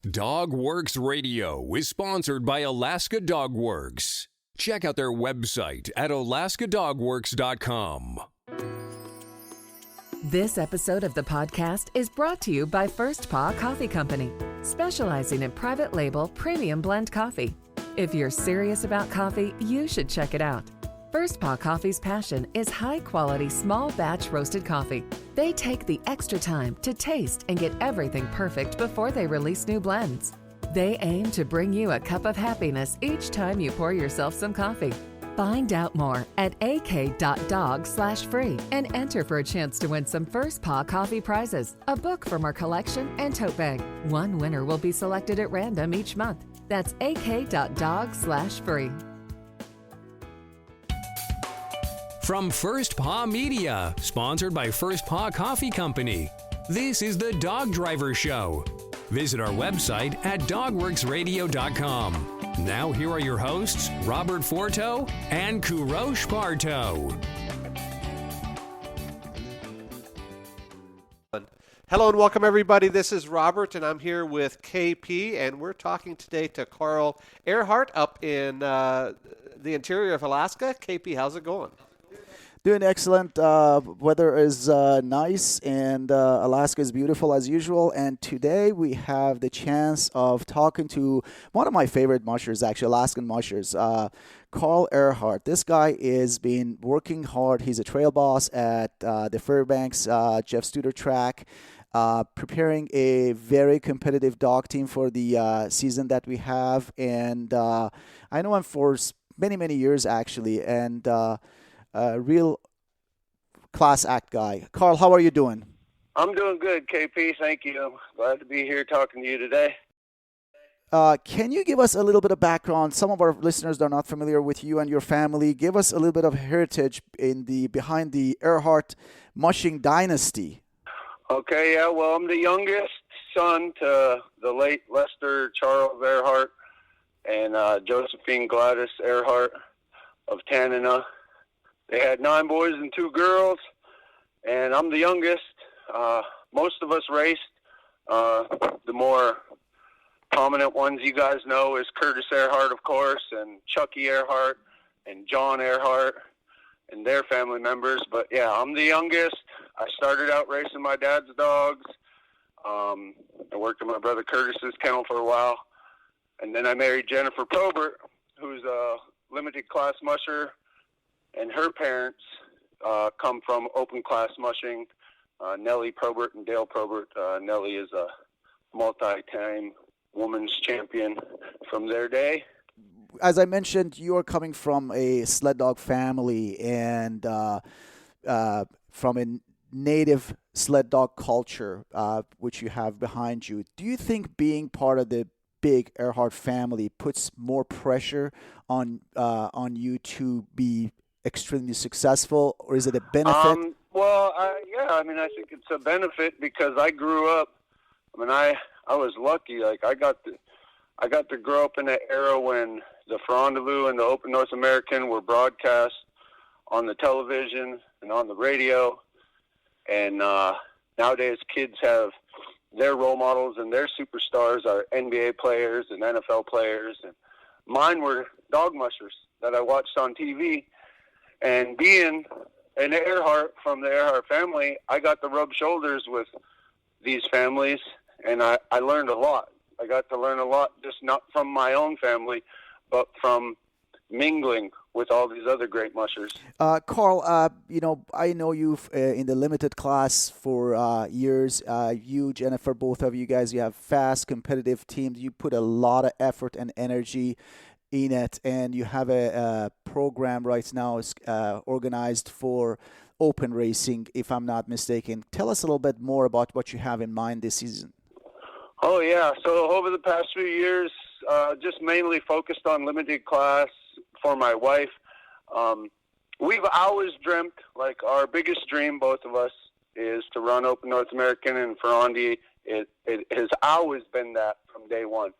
Dog Works Radio is sponsored by Alaska Dog Works. Check out their website at alaskadogworks.com. This episode of the podcast is brought to you by First Paw Coffee Company, specializing in private label premium blend coffee. If you're serious about coffee, you should check it out. First Paw Coffee's passion is high-quality, small-batch roasted coffee. They take the extra time to taste and get everything perfect before they release new blends. They aim to bring you a cup of happiness each time you pour yourself some coffee. Find out more at ak.dog/free and enter for a chance to win some First Paw Coffee prizes, a book from our collection, and tote bag. One winner will be selected at random each month. That's ak.dog/free. From First Paw Media, sponsored by First Paw Coffee Company, this is the Dog Driver Show. Visit our website at dogworksradio.com. Now here are your hosts, Robert Forto and Kurosh Parto. Hello and welcome everybody. This is Robert and I'm here with KP and we're talking today to Carl Erhart up in the interior of Alaska. KP, how's it going? Doing excellent. Weather is nice and Alaska is beautiful as usual. And today we have the chance of talking to one of my favorite mushers, actually, Alaskan mushers, Carl Erhart. This guy is been working hard. He's a trail boss at the Fairbanks Jeff Studer track, preparing a very competitive dog team for the season that we have. And I know him for many, many years, actually, and real class act guy. Carl, how are you doing? I'm doing good, KP. Thank you. Glad to be here talking to you today. Can you give us a little bit of background? Some of our listeners are not familiar with you and your family. Give us a little bit of heritage behind the Erhart mushing dynasty. Okay, yeah. Well, I'm the youngest son to the late Lester Charles Erhart and Josephine Gladys Erhart of Tanana. They had 9 boys and 2 girls, and I'm the youngest. Most of us raced. The more prominent ones you guys know is Curtis Erhart, of course, and Chucky Erhart, and John Erhart, and their family members. But, yeah, I'm the youngest. I started out racing my dad's dogs. I worked at my brother Curtis's kennel for a while. And then I married Jennifer Probert, who's a limited class musher. And her parents come from open class mushing, Nellie Probert and Dale Probert. Nellie is a multi-time women's champion from their day. As I mentioned, you are coming from a sled dog family and from a native sled dog culture, which you have behind you. Do you think being part of the big Erhart family puts more pressure on you to be extremely successful, or is it a benefit? Yeah, I mean, I think it's a benefit because I grew up. I mean, I was lucky. Like I got to grow up in an era when the Rendezvous and the Open North American were broadcast on the television and on the radio, and nowadays kids have their role models and their superstars are NBA players and NFL players, and mine were dog mushers that I watched on TV. And being an Erhart from the Erhart family, I got to rub shoulders with these families, and I learned a lot. I got to learn a lot, just not from my own family, but from mingling with all these other great mushers. Carl, I know you've in the limited class for years. You, Jennifer, both of you guys, you have fast, competitive teams. You put a lot of effort and energy in it, and you have a program right now organized for open racing, if I'm not mistaken. Tell us a little bit more about what you have in mind this season. Oh, yeah. So over the past few years, just mainly focused on limited class for my wife. We've always dreamt, like our biggest dream, both of us, is to run Open North American and Ferrandi. It has always been that from day one.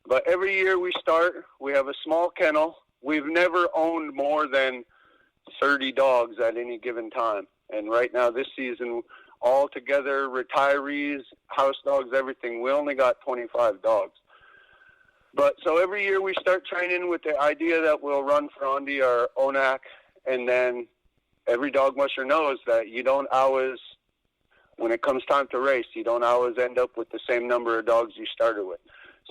But every year we start, we have a small kennel. We've never owned more than 30 dogs at any given time. And right now this season, all together, retirees, house dogs, everything. We only got 25 dogs. But so every year we start training with the idea that we'll run Ferrandi or Onak, and then every dog musher knows that you don't always, when it comes time to race, you don't always end up with the same number of dogs you started with.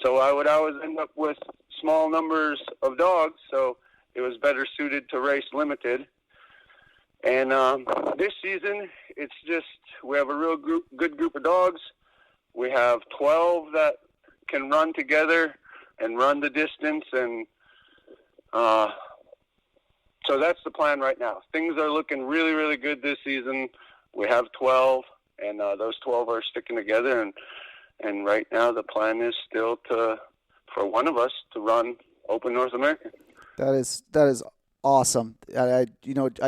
So I would always end up with small numbers of dogs, so it was better suited to race limited. And this season, it's just, we have a real good group of dogs. We have 12 that can run together and run the distance, and so that's the plan right now. Things are looking really, really good this season. We have 12, and those 12 are sticking together, and right now the plan is still for one of us to run Open North American. That is awesome. I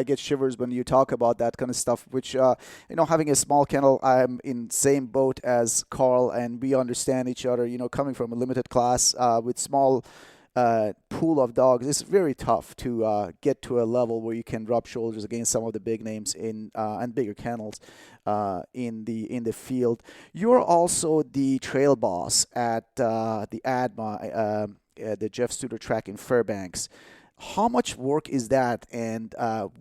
get shivers when you talk about that kind of stuff, which, having a small kennel, I'm in same boat as Carl, and we understand each other, coming from a limited class with small pool of dogs. It's very tough to get to a level where you can rub shoulders against some of the big names in and bigger kennels in the field. You're also the trail boss at the ADMA, the Jeff Studer track in Fairbanks. How much work is that, and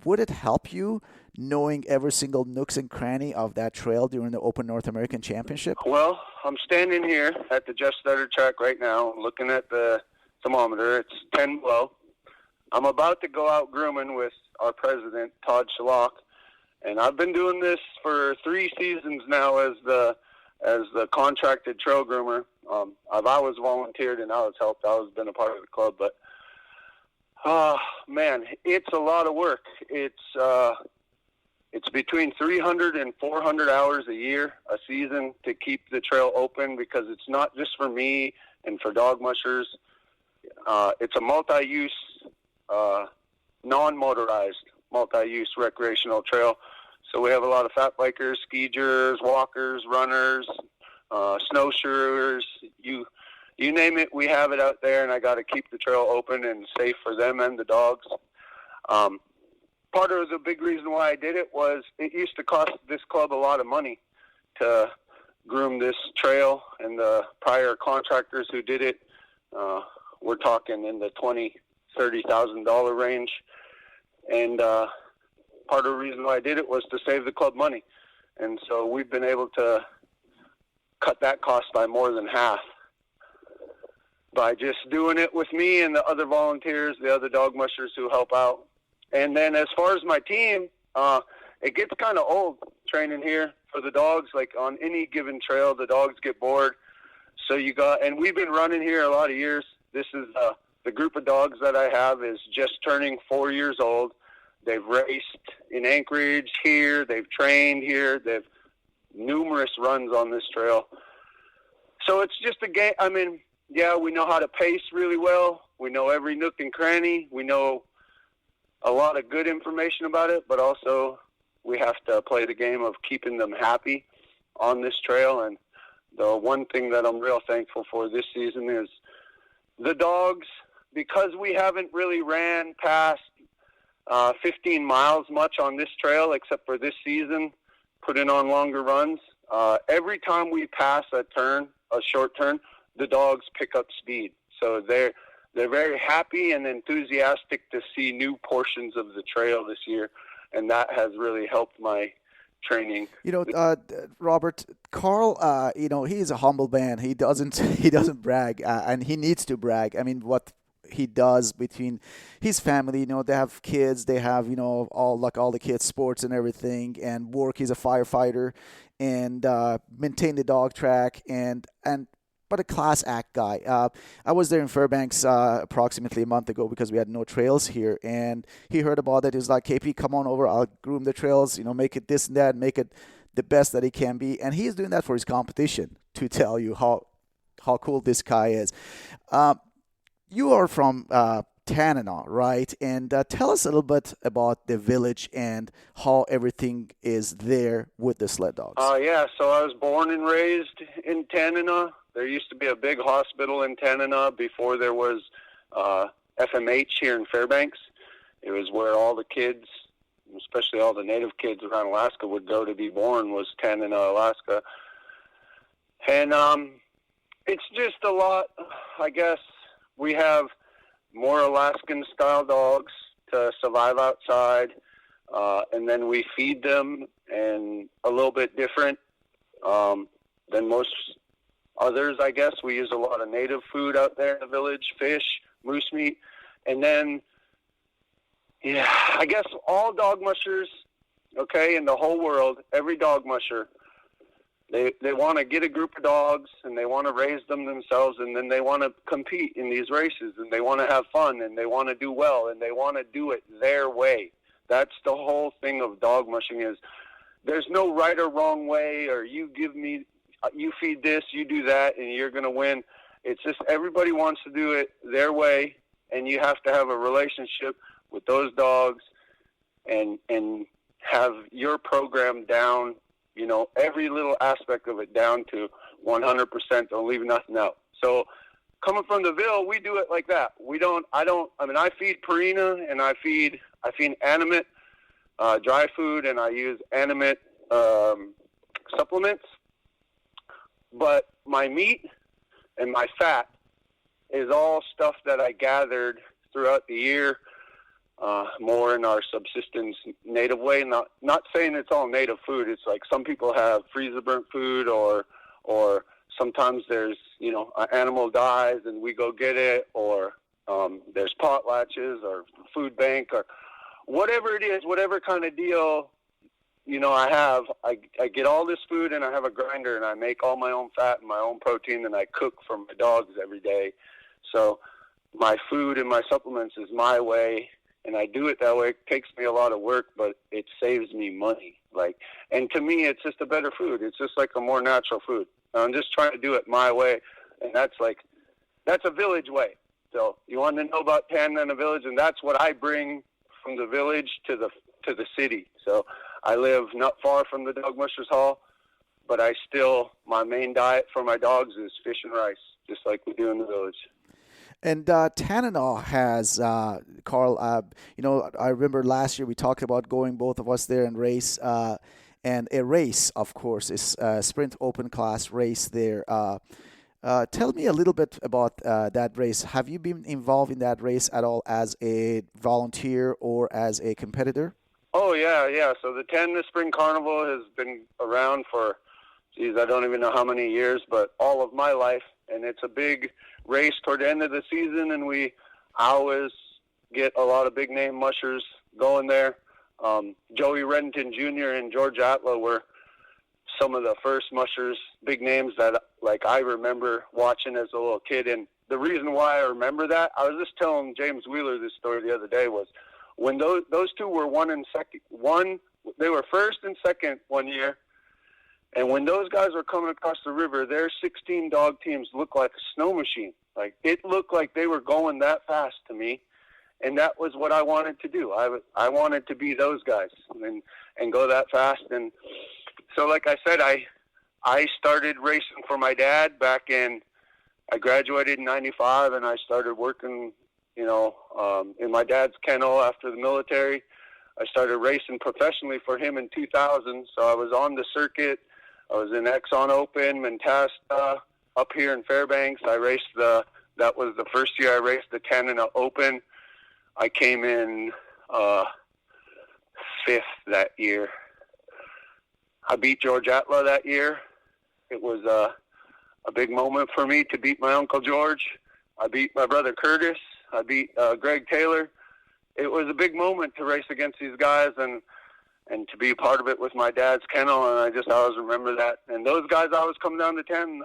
would it help you knowing every single nooks and cranny of that trail during the Open North American Championship? Well, I'm standing here at the Jeff Studer track right now, looking at the thermometer. It's 10 below. I'm about to go out grooming with our president, Todd Shalak, and I've been doing this for 3 seasons now as the contracted trail groomer. I've always volunteered and always helped. I've always been a part of the club, but man, it's a lot of work. It's between 300 and 400 hours a year, a season, to keep the trail open, because it's not just for me and for dog mushers. It's a multi-use, non-motorized, multi-use recreational trail. So we have a lot of fat bikers, skiers, walkers, runners, snowshoers, you name it, we have it out there, and I got to keep the trail open and safe for them and the dogs. Part of the big reason why I did it was it used to cost this club a lot of money to groom this trail, and the prior contractors who did it, we're talking in the $20,000-$30,000 range. And part of the reason why I did it was to save the club money. And so we've been able to cut that cost by more than half by just doing it with me and the other volunteers, the other dog mushers who help out. And then as far as my team, it gets kind of old training here for the dogs. Like on any given trail, the dogs get bored. So and we've been running here a lot of years. This is the group of dogs that I have is just turning 4 years old. They've raced in Anchorage here. They've trained here. They've numerous runs on this trail. So it's just a game. I mean, yeah, we know how to pace really well. We know every nook and cranny. We know a lot of good information about it, but also we have to play the game of keeping them happy on this trail. And the one thing that I'm real thankful for this season is the dogs, because we haven't really ran past 15 miles much on this trail except for this season, putting on longer runs. Every time we pass a short turn, the dogs pick up speed. So they're very happy and enthusiastic to see new portions of the trail this year, and that has really helped my training. Robert, Carl, he's a humble man. He doesn't brag, and he needs to brag. I mean, what he does between his family, they have kids, they have, all the kids' sports and everything, and work. He's a firefighter, and maintain the dog track, but a class act guy. I was there in Fairbanks approximately a month ago because we had no trails here, and he heard about it. He was like, KP, come on over, I'll groom the trails, make it this and that, make it the best that it can be. And he's doing that for his competition, to tell you how cool this guy is. You are from Tanana, right? And tell us a little bit about the village and how everything is there with the sled dogs. Yeah, so I was born and raised in Tanana. There used to be a big hospital in Tanana before there was FMH here in Fairbanks. It was where all the kids especially all the native kids around Alaska would go to be born, was Tanana, Alaska. And it's just a lot, I guess. We have more Alaskan-style dogs to survive outside, and then we feed them and a little bit different than most others, I guess. We use a lot of native food out there in the village, fish, moose meat, and then, yeah, I guess all dog mushers, okay, in the whole world, every dog musher, they want to get a group of dogs, and they want to raise them themselves, and then they want to compete in these races, and they want to have fun, and they want to do well, and they want to do it their way. That's the whole thing of dog mushing is there's no right or wrong way, or you feed this, you do that, and you're going to win. It's just everybody wants to do it their way, and you have to have a relationship with those dogs and have your program down, every little aspect of it down to 100%. Don't leave nothing out. So coming from the Ville, we do it like that. I feed Purina, and I feed animate dry food, and I use animate supplements. But my meat and my fat is all stuff that I gathered throughout the year, more in our subsistence native way. Not saying it's all native food. It's like some people have freezer burnt food, or sometimes there's, an animal dies and we go get it, or there's potlatches or food bank or whatever it is, whatever kind of deal, I get all this food, and I have a grinder, and I make all my own fat and my own protein, and I cook for my dogs every day. So my food and my supplements is my way, and I do it that way. It takes me a lot of work, but it saves me money. And to me, it's just a better food. It's just like a more natural food. I'm just trying to do it my way, and that's a village way. So you want to know about Tanana Village, and that's what I bring from the village to the city. So I live not far from the Dog Mushers Hall, but my main diet for my dogs is fish and rice, just like we do in the village. And Tanana has, Carl, I remember last year we talked about going, both of us there, and race. And a race, of course, is a sprint open class race there. Tell me a little bit about that race. Have you been involved in that race at all as a volunteer or as a competitor? Oh, yeah. So the Tanana Spring Carnival has been around for, I don't even know how many years, but all of my life. And it's a big race toward the end of the season, and I always get a lot of big-name mushers going there. Joey Reddington Jr. and George Atla were some of the first mushers, big names that I remember watching as a little kid. And the reason why I remember that, I was just telling James Wheeler this story the other day, was when those two were they were first and second one year. And when those guys were coming across the river, their 16 dog teams looked like a snow machine. It looked like they were going that fast to me. And that was what I wanted to do. I wanted to be those guys and go that fast. And so, like I said, I started racing for my dad I graduated in 95, and I started working, in my dad's kennel after the military. I started racing professionally for him in 2000. So I was on the circuit. I was in Exxon Open, Mentasta, up here in Fairbanks. That was the first year I raced the Tanana Open. I came in 5th that year. I beat George Atla that year. It was a big moment for me to beat my Uncle George. I beat my brother Curtis. I beat Greg Taylor. It was a big moment to race against these guys and to be a part of it with my dad's kennel, and I just always remember that. And those guys always come down to 10,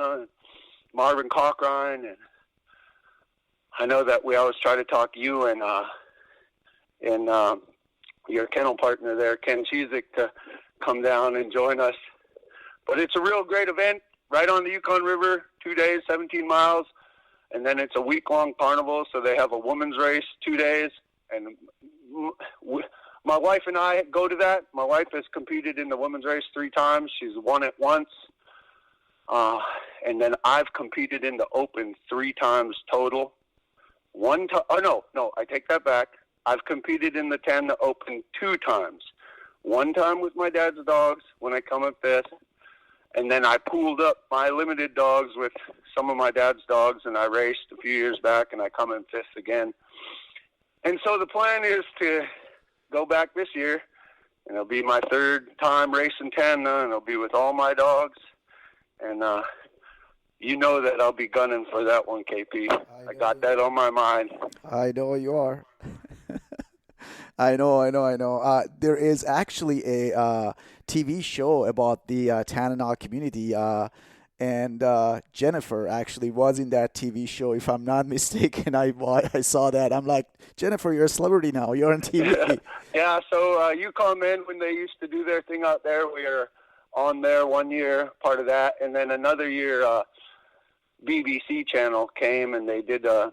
Marvin Cochrane, and I know that we always try to talk you and your kennel partner there, Ken Cheezick, to come down and join us. But it's a real great event right on the Yukon River, 2 days, 17 miles, and then it's a week-long carnival, so they have a women's race 2 days, and my wife and I go to that. My wife has competed in the women's race 3 times. She's won it once. And then I've competed in the Open 3 times total. I take that back. I've competed in the Tanana Open 2 times. one time with my dad's dogs when I come in fifth, and then I pooled up my limited dogs with some of my dad's dogs, and I raced a few years back, and I come in fifth again. And so the plan is to go back this year, and it'll be my third time racing Tanna, and it'll be with all my dogs. And you know that I'll be gunning for that one, KP. I got that on my mind. I know you are. I know. There is actually a TV show about the Tanana community, and Jennifer actually was in that TV show, if I'm not mistaken. I saw that. I'm like, Jennifer, you're a celebrity now. You're on TV. Yeah, so you come in when they used to do their thing out there. We were on there 1 year, part of that, and then another year BBC channel came and they did a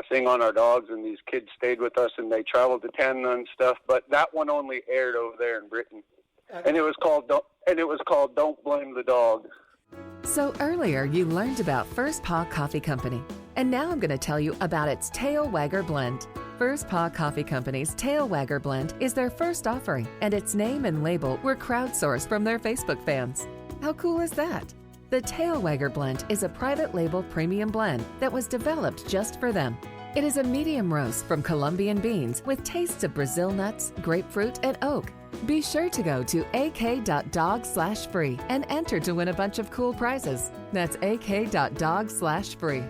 thing on our dogs, and these kids stayed with us and they traveled to Tanna and stuff. But that one only aired over there in Britain, and it was called Don't Blame the Dog. So earlier you learned about First Paw Coffee Company, and now I'm going to tell you about its Tail Wagger Blend. First Paw Coffee Company's Tail Wagger Blend is their first offering, and its name and label were crowdsourced from their Facebook fans. How cool is that? The Tail Wagger Blend is a private label premium blend that was developed just for them. It is a medium roast from Colombian beans with tastes of Brazil nuts, grapefruit, and oak. Be sure to go to ak.dog/free and enter to win a bunch of cool prizes. That's ak.dog/free.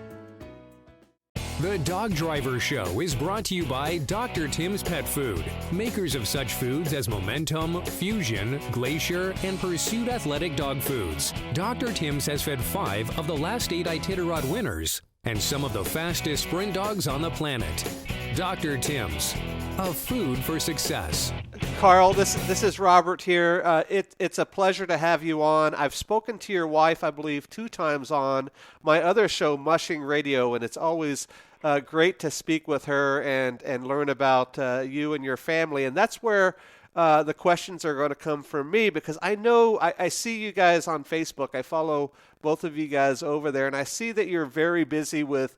The Dog Driver Show is brought to you by Dr. Tim's Pet Food, makers of such foods as Momentum, Fusion, Glacier, and Pursuit Athletic Dog Foods. Dr. Tim's has fed 5 of the last 8 Iditarod winners and some of the fastest sprint dogs on the planet. Dr. Tim's, a food for success. Carl, this is Robert here. It's a pleasure to have you on. I've spoken to your wife, I believe, 2 times on my other show, Mushing Radio, and it's always great to speak with her and learn about you and your family. And that's where the questions are going to come from me, because I know I see you guys on Facebook. I follow both of you guys over there, and I see that you're very busy with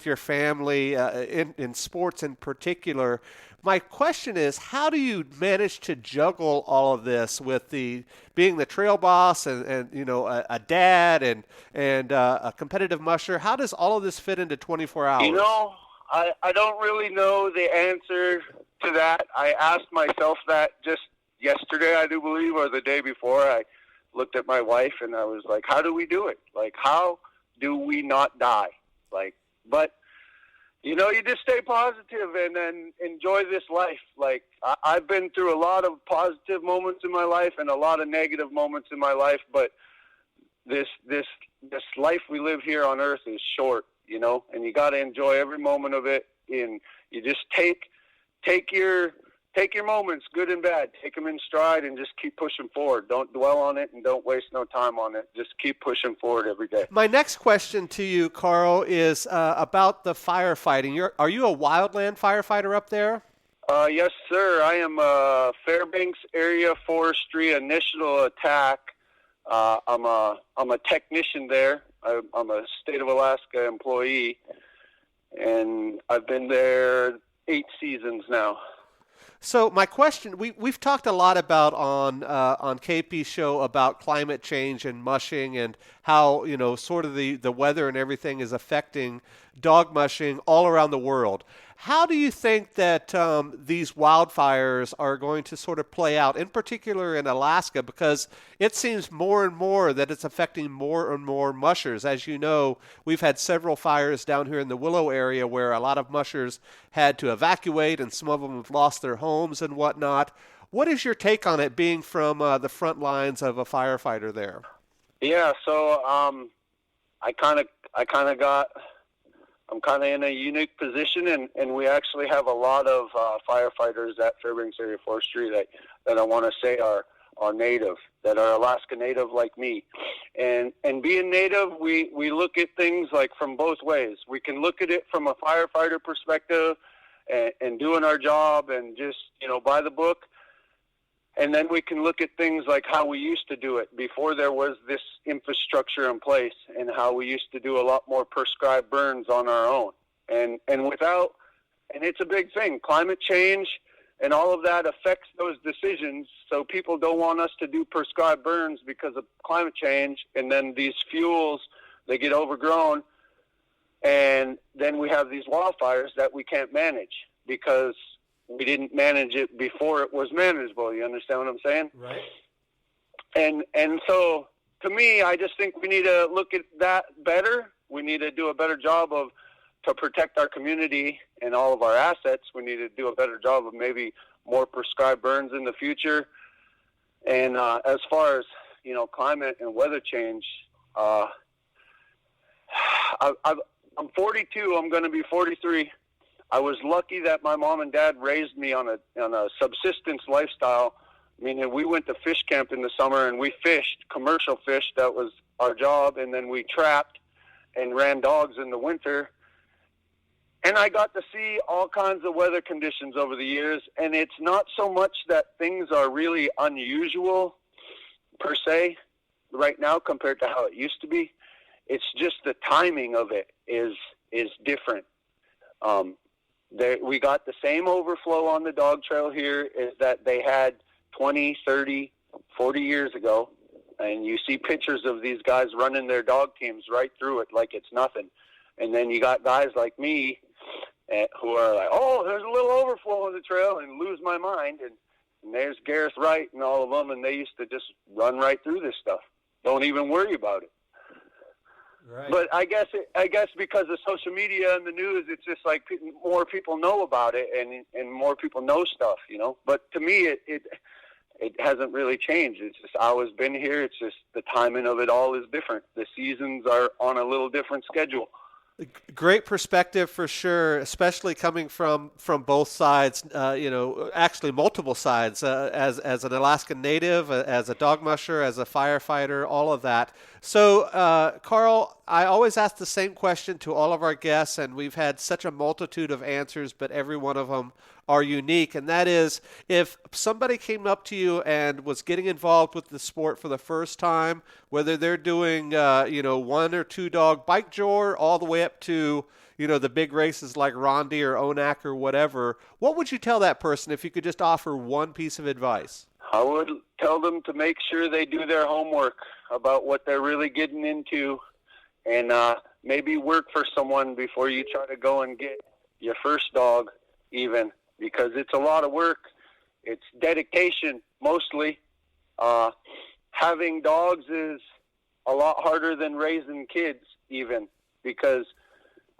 your family in sports in particular. My question is, how do you manage to juggle all of this with being the trail boss and you know, a dad and a competitive musher? How does all of this fit into 24 hours? You know, I don't really know the answer to that. I asked myself that just yesterday, I do believe, or the day before. I looked at my wife and I was like, how do we do it? Like, how do we not die? Like, but you know, you just stay positive and then enjoy this life. Like, I've been through a lot of positive moments in my life and a lot of negative moments in my life, but this life we live here on earth is short, you know, and you got to enjoy every moment of it. And you just take your moments, good and bad, take them in stride and just keep pushing forward. Don't dwell on it and don't waste no time on it. Just keep pushing forward every day. My next question to you, Carl, is about the firefighting. Are you a wildland firefighter up there? Yes, sir. I am a Fairbanks Area Forestry Initial Attack. I'm a technician there. I'm a State of Alaska employee, and I've been there 8 seasons now. So my question, we've talked a lot about on KP's show about climate change and mushing and how, you know, sort of the weather and everything is affecting dog mushing all around the world. How do you think that these wildfires are going to sort of play out, in particular in Alaska, because it seems more and more that it's affecting more and more mushers. As you know, we've had several fires down here in the Willow area where a lot of mushers had to evacuate and some of them have lost their homes and whatnot. What is your take on it, being from the front lines of a firefighter there? Yeah, so I'm kind of in a unique position, and we actually have a lot of firefighters at Fairbanks Area Forestry that I want to say are native, that are Alaska Native like me. And being Native, we look at things like from both ways. We can look at it from a firefighter perspective and doing our job and just, you know, by the book. And then we can look at things like how we used to do it before there was this infrastructure in place, and how we used to do a lot more prescribed burns on our own. And it's a big thing. Climate change And all of that affects those decisions. So people don't want us to do prescribed burns because of climate change. And then these fuels, they get overgrown. And then we have these wildfires that we can't manage because we didn't manage it before it was manageable. You understand what I'm saying? Right. And so to me, I just think we need to look at that better. We need to do a better job to protect our community and all of our assets. We need to do a better job of maybe more prescribed burns in the future. And as far as, climate and weather change, I'm 42. I'm going to be 43. I was lucky that my mom and dad raised me on a subsistence lifestyle, meaning we went to fish camp in the summer and we fished commercial fish. That was our job. And then we trapped and ran dogs in the winter. And I got to see all kinds of weather conditions over the years. And it's not so much that things are really unusual per se right now compared to how it used to be. It's just the timing of it is different. We got the same overflow on the dog trail here as that they had 20, 30, 40 years ago. And you see pictures of these guys running their dog teams right through it like it's nothing. And then you got guys like me who are like, oh, there's a little overflow on the trail, and lose my mind. And there's Gareth Wright and all of them, and they used to just run right through this stuff. Don't even worry about it. Right. But I guess because of social media and the news, it's just like more people know about it, and more people know stuff, But to me, it hasn't really changed. It's just I always been here. It's just the timing of it all is different. The seasons are on a little different schedule. Great perspective for sure, especially coming from both sides, actually multiple sides, as an Alaskan native, as a dog musher, as a firefighter, all of that. So, Carl, I always ask the same question to all of our guests, and we've had such a multitude of answers, but every one of them are unique, and that is, if somebody came up to you and was getting involved with the sport for the first time, whether they're doing, 1 or 2 dog bike jor, all the way up to, the big races like Rondi or Onak or whatever, what would you tell that person if you could just offer one piece of advice? I would tell them to make sure they do their homework about what they're really getting into, and maybe work for someone before you try to go and get your first dog even. Because it's a lot of work. It's dedication, mostly. Having dogs is a lot harder than raising kids, even. Because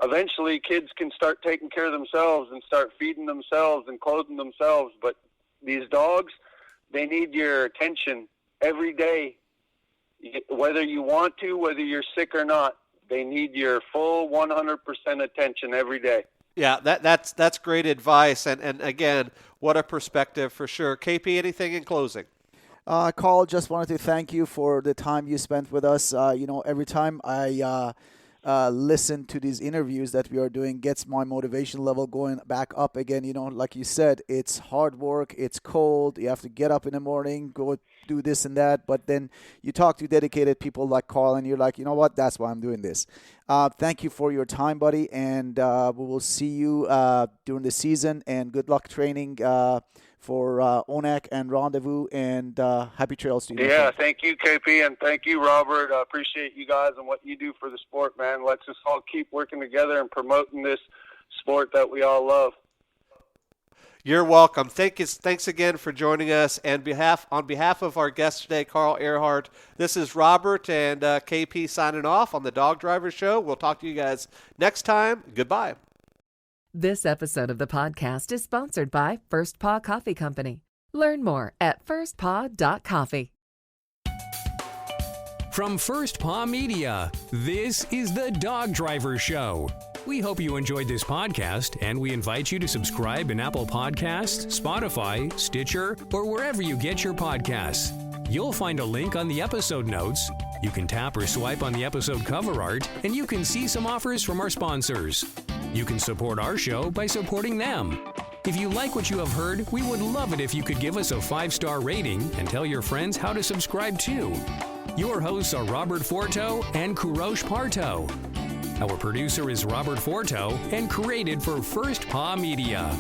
eventually kids can start taking care of themselves and start feeding themselves and clothing themselves. But these dogs, they need your attention every day. Whether you want to, whether you're sick or not, they need your full 100% attention every day. Yeah, that's great advice, and again, what a perspective for sure. KP, anything in closing? Carl, just wanted to thank you for the time you spent with us. Every time I listen to these interviews that we are doing, gets my motivation level going back up again. Like you said, it's hard work, it's cold, you have to get up in the morning, go do this and that, but then you talk to dedicated people like Carl, and you're like, you know what, that's why I'm doing this. Thank you for your time, buddy, and we will see you during the season, and good luck training for Onak and Rendezvous, and happy trails to you. Yeah, thank you, KP, and thank you, Robert. I appreciate you guys and what you do for the sport, man. Let's just all keep working together and promoting this sport that we all love. You're welcome. Thanks again for joining us. And on behalf of our guest today, Carl Erhart, this is Robert and KP signing off on the Dog Driver Show. We'll talk to you guys next time. Goodbye. This episode of the podcast is sponsored by First Paw Coffee Company. Learn more at firstpaw.coffee. From First Paw Media, this is the Dog Driver Show. We hope you enjoyed this podcast, and we invite you to subscribe in Apple Podcasts, Spotify, Stitcher, or wherever you get your podcasts. You'll find a link on the episode notes. You can tap or swipe on the episode cover art, and you can see some offers from our sponsors. You can support our show by supporting them. If you like what you have heard, we would love it if you could give us a 5-star rating and tell your friends how to subscribe too. Your hosts are Robert Forto and Kurosh Parto. Our producer is Robert Forto and created for First Paw Media.